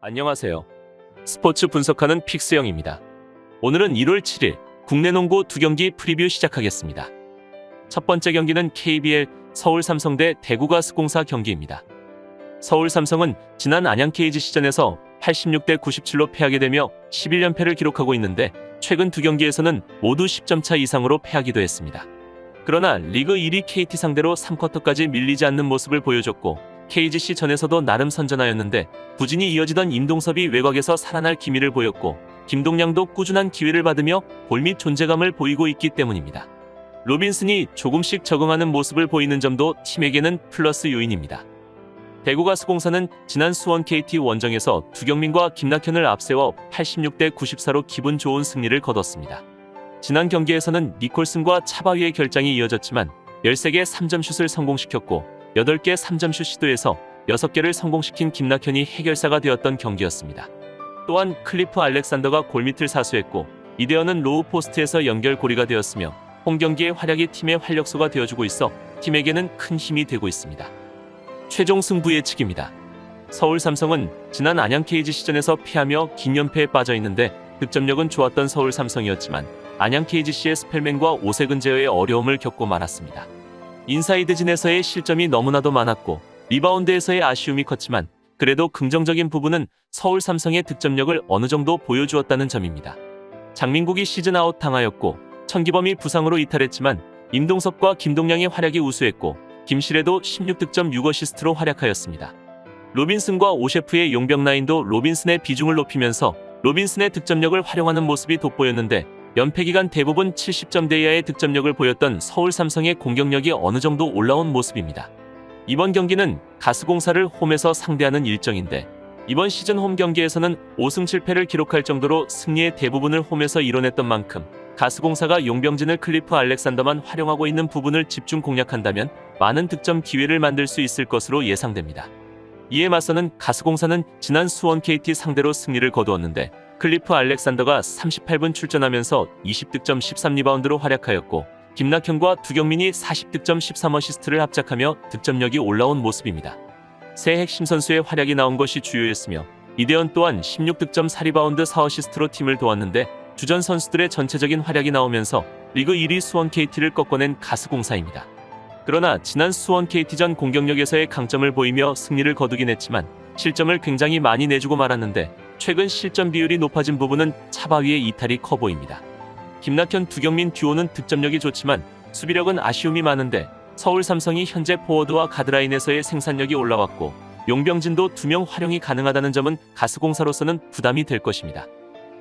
안녕하세요. 스포츠 분석하는 픽스영입니다. 오늘은 1월 7일 국내 농구 2경기 프리뷰 시작하겠습니다. 첫 번째 경기는 KBL 서울 삼성 대 대구 가스공사 경기입니다. 서울 삼성은 지난 안양 KGC전에서 86대 97로 패하게 되며 11연패를 기록하고 있는데 최근 2경기에서는 모두 10점 차 이상으로 패하기도 했습니다. 그러나 리그 1위 KT 상대로 3쿼터까지 밀리지 않는 모습을 보여줬고 KGC 전에서도 나름 선전하였는데 부진이 이어지던 임동섭이 외곽에서 살아날 기미를 보였고 김동량도 꾸준한 기회를 받으며 골밑 존재감을 보이고 있기 때문입니다. 로빈슨이 조금씩 적응하는 모습을 보이는 점도 팀에게는 플러스 요인입니다. 대구 가스공사는 지난 수원 KT 원정에서 두경민과 김낙현을 앞세워 86대 94로 기분 좋은 승리를 거뒀습니다. 지난 경기에서는 니콜슨과 차바위의 결장이 이어졌지만 13개 3점 슛을 성공시켰고 8개 3점슛 시도에서 6개를 성공시킨 김낙현이 해결사가 되었던 경기였습니다. 또한 클리프 알렉산더가 골밑을 사수했고 이대현은 로우 포스트에서 연결고리가 되었으며 홈경기의 활약이 팀의 활력소가 되어주고 있어 팀에게는 큰 힘이 되고 있습니다. 최종 승부 예측입니다. 서울 삼성은 지난 안양 KGC전에서 패하며 긴 연패에 빠져 있는데 득점력은 좋았던 서울 삼성이었지만 안양 KGC의 스펠맨과 오세근 제어의 어려움을 겪고 말았습니다. 인사이드진에서의 실점이 너무나도 많았고 리바운드에서의 아쉬움이 컸지만 그래도 긍정적인 부분은 서울 삼성의 득점력을 어느 정도 보여주었다는 점입니다. 장민국이 시즌 아웃 당하였고 천기범이 부상으로 이탈했지만 임동섭과 김동량의 활약이 우수했고 김실애도 16득점 6어시스트로 활약하였습니다. 로빈슨과 오셰프의 용병 라인도 로빈슨의 비중을 높이면서 로빈슨의 득점력을 활용하는 모습이 돋보였는데 연패 기간 대부분 70점대 이하의 득점력을 보였던 서울 삼성의 공격력이 어느 정도 올라온 모습입니다. 이번 경기는 가스공사를 홈에서 상대하는 일정인데 이번 시즌 홈 경기에서는 5승 7패를 기록할 정도로 승리의 대부분을 홈에서 이뤄냈던 만큼 가스공사가 용병진을 클리프 알렉산더만 활용하고 있는 부분을 집중 공략한다면 많은 득점 기회를 만들 수 있을 것으로 예상됩니다. 이에 맞서는 가스공사는 지난 수원 KT 상대로 승리를 거두었는데 클리프 알렉산더가 38분 출전하면서 20득점 13리바운드로 활약하였고 김낙현과 두경민이 40득점 13어시스트를 합작하며 득점력이 올라온 모습입니다. 새 핵심 선수의 활약이 나온 것이 주요했으며 이대현 또한 16득점 4리바운드 4어시스트로 팀을 도왔는데 주전 선수들의 전체적인 활약이 나오면서 리그 1위 수원 KT를 꺾어낸 가스공사입니다. 그러나 지난 수원 KT전 공격력에서의 강점을 보이며 승리를 거두긴 했지만 실점을 굉장히 많이 내주고 말았는데 최근 실점 비율이 높아진 부분은 차바위의 이탈이 커 보입니다. 김낙현 두경민 듀오는 득점력이 좋지만 수비력은 아쉬움이 많은데 서울 삼성이 현재 포워드와 가드라인에서의 생산력이 올라왔고 용병진도 2명 활용이 가능하다는 점은 가스공사로서는 부담이 될 것입니다.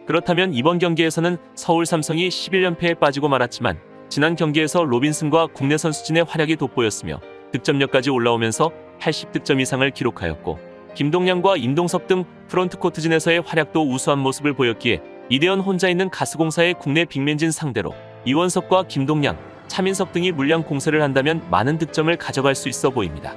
그렇다면 이번 경기에서는 서울 삼성이 11연패에 빠지고 말았지만 지난 경기에서 로빈슨과 국내 선수진의 활약이 돋보였으며 득점력까지 올라오면서 80득점 이상을 기록하였고 김동량과 임동섭 등 프론트코트진에서의 활약도 우수한 모습을 보였기에 이대현 혼자 있는 가스공사의 국내 빅맨진 상대로 이원석과 김동량, 차민석 등이 물량 공세를 한다면 많은 득점을 가져갈 수 있어 보입니다.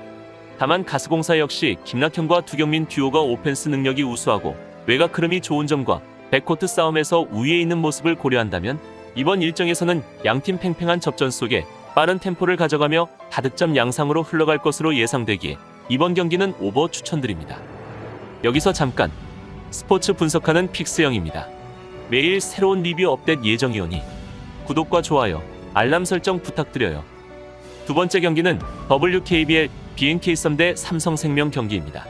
다만 가스공사 역시 김낙현과 두경민 듀오가 오펜스 능력이 우수하고 외곽 흐름이 좋은 점과 백코트 싸움에서 우위에 있는 모습을 고려한다면 이번 일정에서는 양팀 팽팽한 접전 속에 빠른 템포를 가져가며 다득점 양상으로 흘러갈 것으로 예상되기에 이번 경기는 오버 추천드립니다. 여기서 잠깐 스포츠 분석하는 픽스영입니다. 매일 새로운 리뷰 업데이트 예정이오니 구독과 좋아요, 알람 설정 부탁드려요. 두 번째 경기는 WKBL BNK썸 대 삼성생명 경기입니다.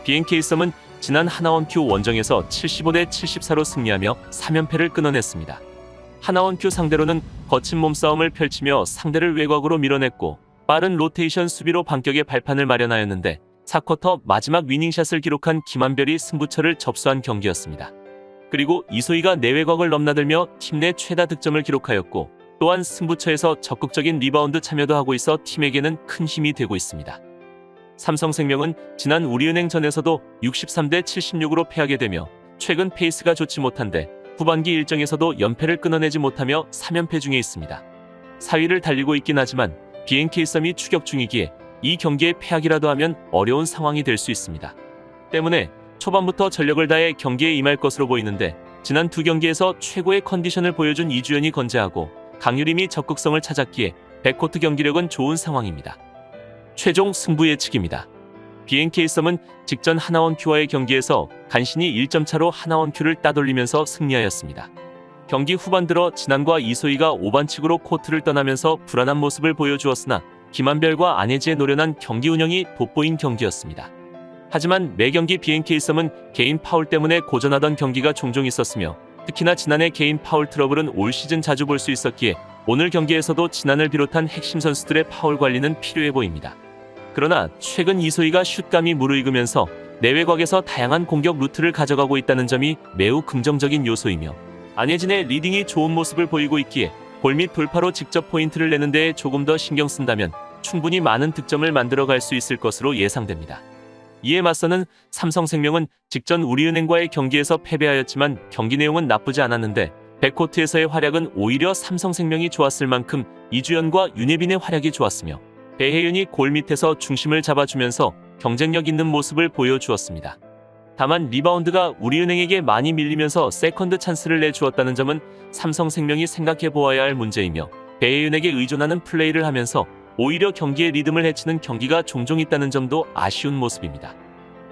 BNK썸은 지난 하나원큐 원정에서 75대 74로 승리하며 3연패를 끊어냈습니다. 하나원큐 상대로는 거친 몸싸움을 펼치며 상대를 외곽으로 밀어냈고 빠른 로테이션 수비로 반격의 발판을 마련하였는데 4쿼터 마지막 위닝샷을 기록한 김한별이 승부처를 접수한 경기였습니다. 그리고 이소희가 내외곽을 넘나들며 팀 내 최다 득점을 기록하였고 또한 승부처에서 적극적인 리바운드 참여도 하고 있어 팀에게는 큰 힘이 되고 있습니다. 삼성생명은 지난 우리은행전에서도 63대 76으로 패하게 되며 최근 페이스가 좋지 못한데 후반기 일정에서도 연패를 끊어내지 못하며 3연패 중에 있습니다. 4위를 달리고 있긴 하지만 BNK썸이 추격 중이기에 이 경기에 패하기라도 하면 어려운 상황이 될 수 있습니다. 때문에 초반부터 전력을 다해 경기에 임할 것으로 보이는데 지난 2경기에서 최고의 컨디션을 보여준 이주연이 건재하고 강유림이 적극성을 찾았기에 백코트 경기력은 좋은 상황입니다. 최종 승부 예측입니다. BNK 썸은 직전 하나원큐와의 경기에서 간신히 1점 차로 하나원큐를 따돌리면서 승리하였습니다. 경기 후반 들어 진안과 이소희가 5반칙으로 코트를 떠나면서 불안한 모습을 보여주었으나 김한별과 안혜지의 노련한 경기 운영이 돋보인 경기였습니다. 하지만 매 경기 BNK 썸은 개인 파울 때문에 고전하던 경기가 종종 있었으며 특히나 진안의 개인 파울 트러블은 올 시즌 자주 볼 수 있었기에 오늘 경기에서도 진안을 비롯한 핵심 선수들의 파울 관리는 필요해 보입니다. 그러나 최근 이소희가 슛감이 무르익으면서 내외곽에서 다양한 공격 루트를 가져가고 있다는 점이 매우 긍정적인 요소이며 안혜진의 리딩이 좋은 모습을 보이고 있기에 골 및 돌파로 직접 포인트를 내는 데에 조금 더 신경 쓴다면 충분히 많은 득점을 만들어갈 수 있을 것으로 예상됩니다. 이에 맞서는 삼성생명은 직전 우리은행과의 경기에서 패배하였지만 경기 내용은 나쁘지 않았는데 백코트에서의 활약은 오히려 삼성생명이 좋았을 만큼 이주연과 윤예빈의 활약이 좋았으며 배혜윤이 골 밑에서 중심을 잡아주면서 경쟁력 있는 모습을 보여주었습니다. 다만 리바운드가 우리은행에게 많이 밀리면서 세컨드 찬스를 내주었다는 점은 삼성생명이 생각해보아야 할 문제이며 배혜윤에게 의존하는 플레이를 하면서 오히려 경기의 리듬을 해치는 경기가 종종 있다는 점도 아쉬운 모습입니다.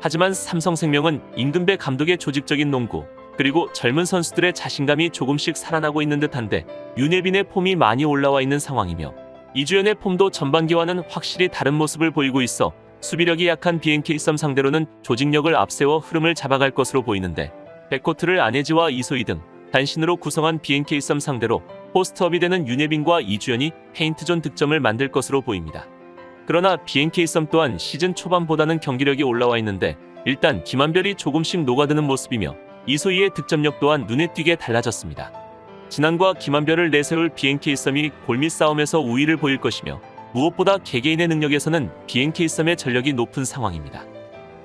하지만 삼성생명은 임금배 감독의 조직적인 농구 그리고 젊은 선수들의 자신감이 조금씩 살아나고 있는 듯한데 윤예빈의 폼이 많이 올라와 있는 상황이며 이주연의 폼도 전반기와는 확실히 다른 모습을 보이고 있어 수비력이 약한 BNK 썸 상대로는 조직력을 앞세워 흐름을 잡아갈 것으로 보이는데 백코트를 안혜지와 이소희 등 단신으로 구성한 BNK 썸 상대로 포스트업이 되는 윤예빈과 이주연이 페인트존 득점을 만들 것으로 보입니다. 그러나 BNK 썸 또한 시즌 초반보다는 경기력이 올라와 있는데 일단 김한별이 조금씩 녹아드는 모습이며 이소희의 득점력 또한 눈에 띄게 달라졌습니다. 진안과 김한별을 내세울 BNK 썸이 골밑 싸움에서 우위를 보일 것이며 무엇보다 개개인의 능력에서는 BNK 썸의 전력이 높은 상황입니다.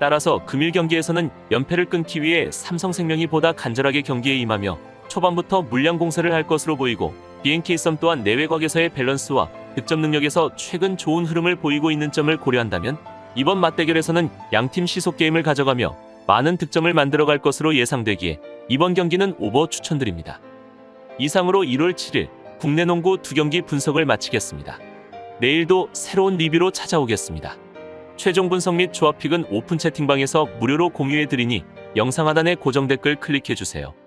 따라서 금일 경기에서는 연패를 끊기 위해 삼성생명이 보다 간절하게 경기에 임하며 초반부터 물량 공세를 할 것으로 보이고 BNK 썸 또한 내외곽에서의 밸런스와 득점 능력에서 최근 좋은 흐름을 보이고 있는 점을 고려한다면 이번 맞대결에서는 양팀 시속 게임을 가져가며 많은 득점을 만들어갈 것으로 예상되기에 이번 경기는 오버 추천드립니다. 이상으로 1월 7일 국내 농구 2경기 분석을 마치겠습니다. 내일도 새로운 리뷰로 찾아오겠습니다. 최종 분석 및 조합픽은 오픈 채팅방에서 무료로 공유해드리니 영상 하단의 고정 댓글 클릭해주세요.